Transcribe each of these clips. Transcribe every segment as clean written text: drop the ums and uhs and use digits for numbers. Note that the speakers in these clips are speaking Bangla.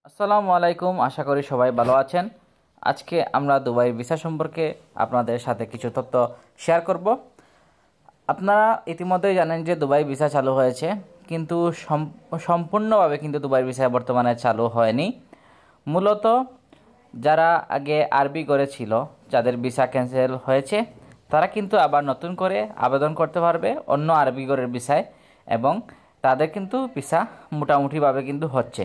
আসসালামু আলাইকুম, আশা করি সবাই ভালো আছেন। আজকে আমরা দুবাই ভিসা সম্পর্কে আপনাদের সাথে কিছু তথ্য শেয়ার করব। আপনারা ইতিমধ্যেই জানেন যে দুবাই ভিসা চালু হয়েছে, কিন্তু সম্পূর্ণভাবে কিন্তু দুবাই ভিসা বর্তমানে চালু হয়নি। মূলত যারা আগে আরবি করেছিল, যাদের ভিসা ক্যান্সেল হয়েছে, তারা কিন্তু আবার নতুন করে আবেদন করতে পারবে অন্য আরবি করের ভিসায়, এবং তাদের কিন্তু ভিসা মোটামুটিভাবে কিন্তু হচ্ছে।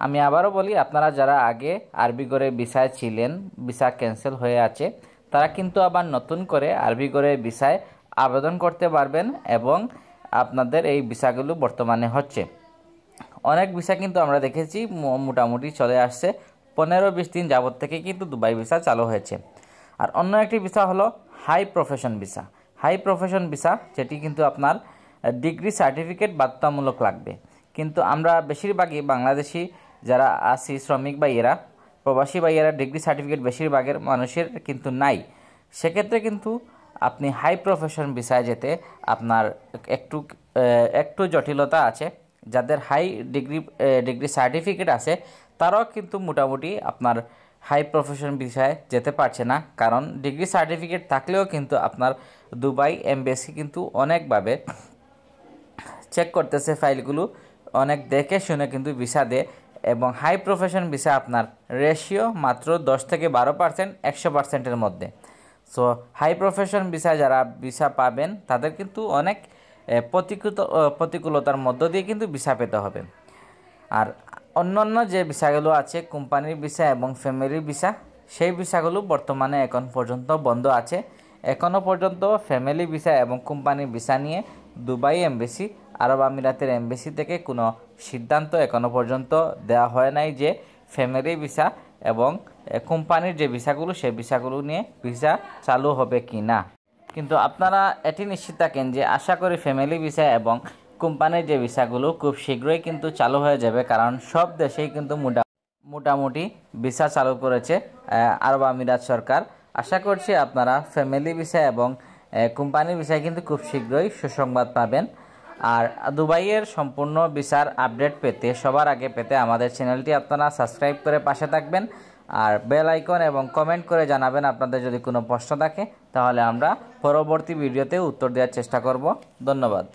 আমি আবারও বলি, আপনারা যারা আগে আরবি করে ভিসায় ছিলেন, ভিসা ক্যান্সেল হয়ে আছে, তারা কিন্তু আবার নতুন করে আরবি করে ভিসায় আবেদন করতে পারবেন, এবং আপনাদের এই ভিসাগুলো বর্তমানে হচ্ছে। অনেক ভিসা কিন্তু আমরা দেখেছি মোটামুটি চলে আসছে, 15-20 দিন যাবত থেকে কিন্তু দুবাই ভিসা চালু হয়েছে। আর অন্য একটি ভিসা হলো high profession visa. High profession visa, যেটি কিন্তু আপনার ডিগ্রি সার্টিফিকেট বাধ্যতামূলক লাগবে। কিন্তু আমরা বেশিরভাগই বাংলাদেশি যারা আছি, শ্রমিক ভাইয়েরা, প্রবাসী ভাইয়েরা, ডিগ্রি সার্টিফিকেট বেশিরভাগের মানুষের কিন্তু নাই। সেক্ষেত্রে কিন্তু আপনি হাই প্রফেশন ভিসায় যেতে আপনার একটু জটিলতা আছে। যাদের হাই ডিগ্রি সার্টিফিকেট আছে, তারাও কিন্তু মোটামুটি আপনার হাই প্রফেশন ভিসায় যেতে পারছে না, কারণ ডিগ্রি সার্টিফিকেট থাকলেও কিন্তু আপনার দুবাই এমবেসি কিন্তু অনেকভাবে চেক করতেছে ফাইলগুলো, অনেক দেখে শুনে কিন্তু ভিসা দেয়। এবং হাই প্রফেশন ভিসা আপনার রেশিও মাত্র 10 থেকে 12%, 100%-এর মধ্যে। সো হাই প্রফেশন ভিসা যারা ভিসা পাবেন, তাদের কিন্তু অনেক প্রতিকূলতার মধ্য দিয়ে কিন্তু ভিসা পেতে হবে। আর অন্যান্য যে ভিসাগুলো আছে, কোম্পানির ভিসা এবং ফ্যামিলির ভিসা, সেই ভিসাগুলো বর্তমানে এখন পর্যন্ত বন্ধ আছে। এখনও পর্যন্ত ফ্যামিলি ভিসা এবং কোম্পানির ভিসা নিয়ে দুবাই এমবেসি, আরব আমিরাতের এমবেসি থেকে কোনো সিদ্ধান্ত এখনও পর্যন্ত দেওয়া হয় নাই যে ফ্যামিলি ভিসা এবং কোম্পানির যে ভিসাগুলো, সেই ভিসাগুলো নিয়ে ভিসা চালু হবে কি না। কিন্তু আপনারা এটি নিশ্চিত থাকেন যে আশা করি ফ্যামিলি ভিসা এবং কোম্পানির যে ভিসাগুলো খুব শীঘ্রই কিন্তু চালু হয়ে যাবে, কারণ সব দেশেই কিন্তু মোটামুটি ভিসা চালু করেছে আরব আমিরাত সরকার। আশা করছি আপনারা ফ্যামিলি ভিসা এবং কোম্পানির ভিসায় কিন্তু খুব শীঘ্রই সুসংবাদ পাবেন। আর দুবাইয়ের সম্পূর্ণ ভিসার আপডেট পেতে, সবার আগে পেতে আমাদের চ্যানেলটি আপনারা সাবস্ক্রাইব করে পাশে থাকবেন। আর বেল আইকন এবং কমেন্ট করে জানাবেন আপনাদের যদি কোনো প্রশ্ন থাকে, তাহলে আমরা পরবর্তী ভিডিওতে উত্তর দেওয়ার চেষ্টা করব। ধন্যবাদ।